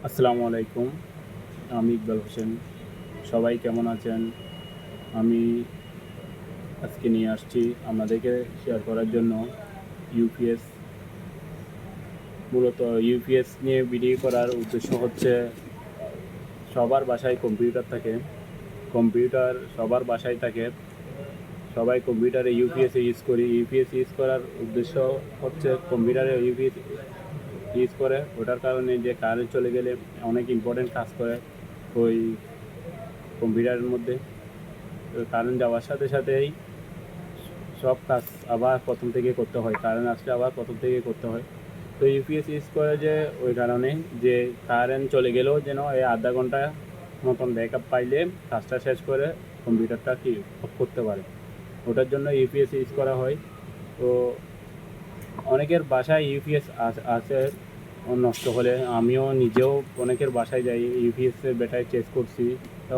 আসসালামু আলাইকুম। আমি ইকবাল হোসেন। সবাই কেমন আছেন? আমি আজকে নিয়ে আসছি আপনাদেরকে শেয়ার করার জন্য ইউপিএস। মূলত ইউপিএস নিয়ে ভিডিও করার উদ্দেশ্য হচ্ছে সবার বাসায় কম্পিউটার থাকে। কম্পিউটার সবার বাসায় থাকে। সবাই কম্পিউটারে ইউপিএস ইউজ করি। ইউপিএস ইউজ করার উদ্দেশ্য হচ্ছে কম্পিউটারে ইউপিএস ইউজ করে ওটার কারণে যে কারেন্ট চলে গেলে অনেক ইম্পর্টেন্ট কাজ করে ওই কম্পিউটারের মধ্যে। কারেন্ট যাওয়ার সাথে সাথেই সব কাজ আবার প্রথম থেকে করতে হয়, কারেন্ট আসলে আবার প্রথম থেকে করতে হয়। তো ইউপিএস ইউজ করে যে ওই কারণে যে কারেন্ট চলে গেলেও যেন এই আধা ঘন্টা মতন ব্যাকআপ পাইলে কাজটা শেষ করে কম্পিউটারটা কি অফ করতে পারে, ওটার জন্য ইউপিএস ইউজ করা হয়। তো অনেকের বাসায় ইউপিএস আছে নষ্ট হলে, আমিও নিজেও অনেকের বাসায় যাই, ইউপিএসের ব্যাটারি চেক করছি। তো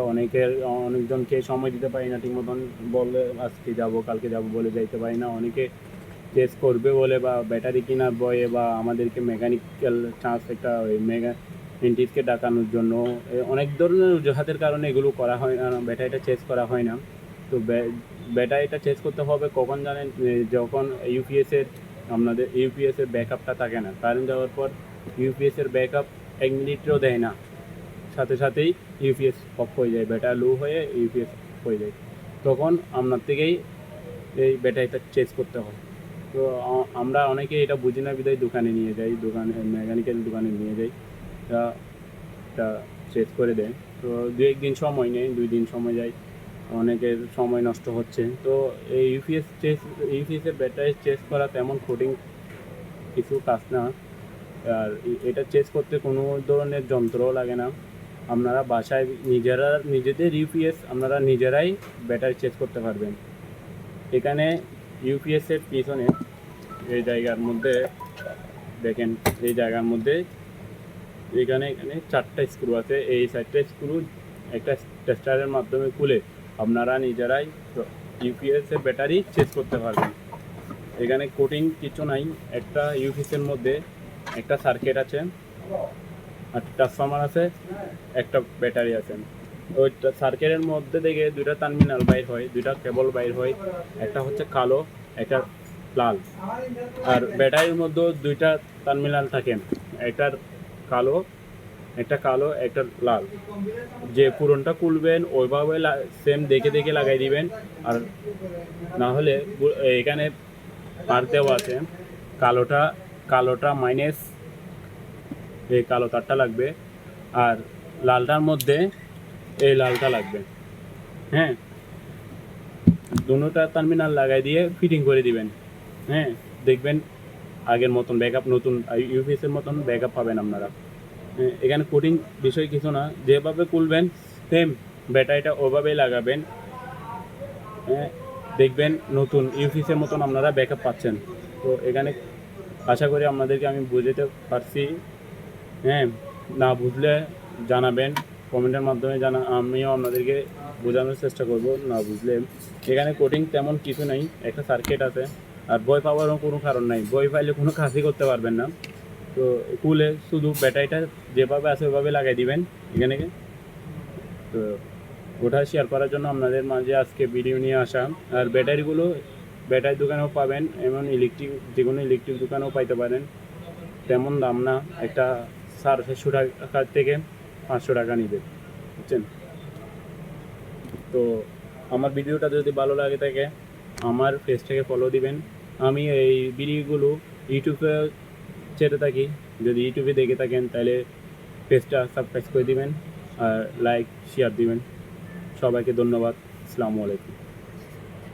অনেকজনকে সময় দিতে পারি না ঠিক মতন, বললে আজকে যাব কালকে যাব বলে যাইতে পারি না। অনেকে চেস করবে বলে বা ব্যাটারি কেনার বয়ে বা আমাদেরকে মেকানিক্যাল চান্স একটা ওই মেন্টিসকে ডাকানোর জন্য অনেক ধরনের অজুহাতের কারণে এগুলো করা হয় না, ব্যাটারিটা চেস করা হয় না। তো ব্যাটারিটা চেস করতে হবে কখন জানেন? যখন আপনাদের ইউপিএসের ব্যাকআপটা থাকে না, কারেন্ট যাওয়ার পর ইউপিএসের ব্যাকআপ 1 মিনিটও দেয় না, সাথে সাথেই ইউপিএস অফ হয়ে যায়, ব্যাটারি লো হয়ে ইউপিএস হয়ে যায়। তখন আপনার থেকেই এই ব্যাটারিটা চেঞ্জ করতে হয়। তো আমরা অনেকে এটা বুঝি না বিধায় দোকানে নিয়ে যাই, মেকানিক্যাল দোকানে নিয়ে যাই, এটা চেঞ্জ করে দেয়। তো 1 দিন সময় নেই, 2 দিন সময় যায়, অনেকের সময় নষ্ট হচ্ছে। তো এই ইউপিএসের ব্যাটারি চেঞ্জ করা তেমন কঠিন কিছু কাজ না। আর এটা চেঞ্জ করতে কোনো ধরনের যন্ত্রও লাগে না। আপনারা বাসায় নিজেদের ইউপিএস আপনারা নিজেরাই ব্যাটারি চেঞ্জ করতে পারবেন। এখানে ইউপিএসের পিছনে এই জায়গার মধ্যে দেখেন, এই জায়গার মধ্যে এখানে 4টা স্ক্রু আছে। এই 4টা স্ক্রু একটা টেস্টারের মাধ্যমে খুলে আপনারা নিজেরাই ইউপিএসের ব্যাটারি চেঞ্জ করতে পারবেন। এখানে কোটিং কিছু নাই। একটা ইউপিএসের মধ্যে একটা সার্কিট আছে, আর ট্রান্সফরমার আছে, একটা ব্যাটারি আছে। ওই সার্কিটের মধ্যে থেকে 2টা টার্মিনাল বাইর হয়, 2টা কেবল বাইর হয়, একটা হচ্ছে কালো, একটা লাল। আর ব্যাটারির মধ্যে 2টা টার্মিনাল থাকে, একটার কালো, একটা লাল। যে পুরনটা খুলবেন ওইভাবে সেম দেখে দেখে লাগাই দিবেন। আর না হলে এখানে মার্ক দেওয়া আছে, কালোটা মাইনাস, এই কালো তারটা লাগবে, আর লালটার মধ্যে এই লালটা লাগবে। হ্যাঁ, দুটোটা টার্মিনাল লাগাই দিয়ে ফিটিং করে দিবেন। হ্যাঁ, দেখবেন আগের মতন ব্যাকআপ, নতুন ইউপিএসের মতন ব্যাকআপ পাবেন আপনারা। এখানে কোডিং বিষয় কিছু না, যেভাবে খুলবেন সেম ব্যাটারিটা ওভাবেই লাগাবেন। হ্যাঁ, দেখবেন নতুন ইউপিএসের মতন আপনারা ব্যাকআপ পাচ্ছেন। তো এখানে আশা করি আপনাদেরকে আমি বুঝাতে পারছি। হ্যাঁ, না বুঝলে জানাবেন কমেন্টের মাধ্যমে, আমিও আপনাদেরকে বোঝানোর চেষ্টা করব না বুঝলে। এখানে কোডিং তেমন কিছু নেই, একটা সার্কিট আছে। আর ভয় পাওয়ারও কোনো কারণ নাই, ভয় পাইলে কোনো কাজই করতে পারবেন না। তো খুলে শুধু ব্যাটারিটা যেভাবে আছে ওইভাবে লাগাই দিবেন এখানে। তো ওটা শেয়ার করার জন্য আপনাদের মাঝে আজকে ভিডিও নিয়ে আসা। আর ব্যাটারি দোকানেও পাবেন, এমন যে কোনো ইলেকট্রিক দোকানেও পাইতে পারেন। তেমন দাম না, একটা 450 টাকা থেকে 500 টাকা নিবে, বুঝছেন? তো আমার ভিডিওটা যদি ভালো লাগে থাকে আমার পেজটাকে ফলো দিবেন। আমি এই ভিডিওগুলো ইউটিউবে ছেড়ে থাকি, যদি ইউটিউবে দেখে থাকেন তাহলে পেজটা সাবস্ক্রাইব করে দিবেন আর লাইক শেয়ার দিবেন। সবাইকে ধন্যবাদ। আসসালামু আলাইকুম।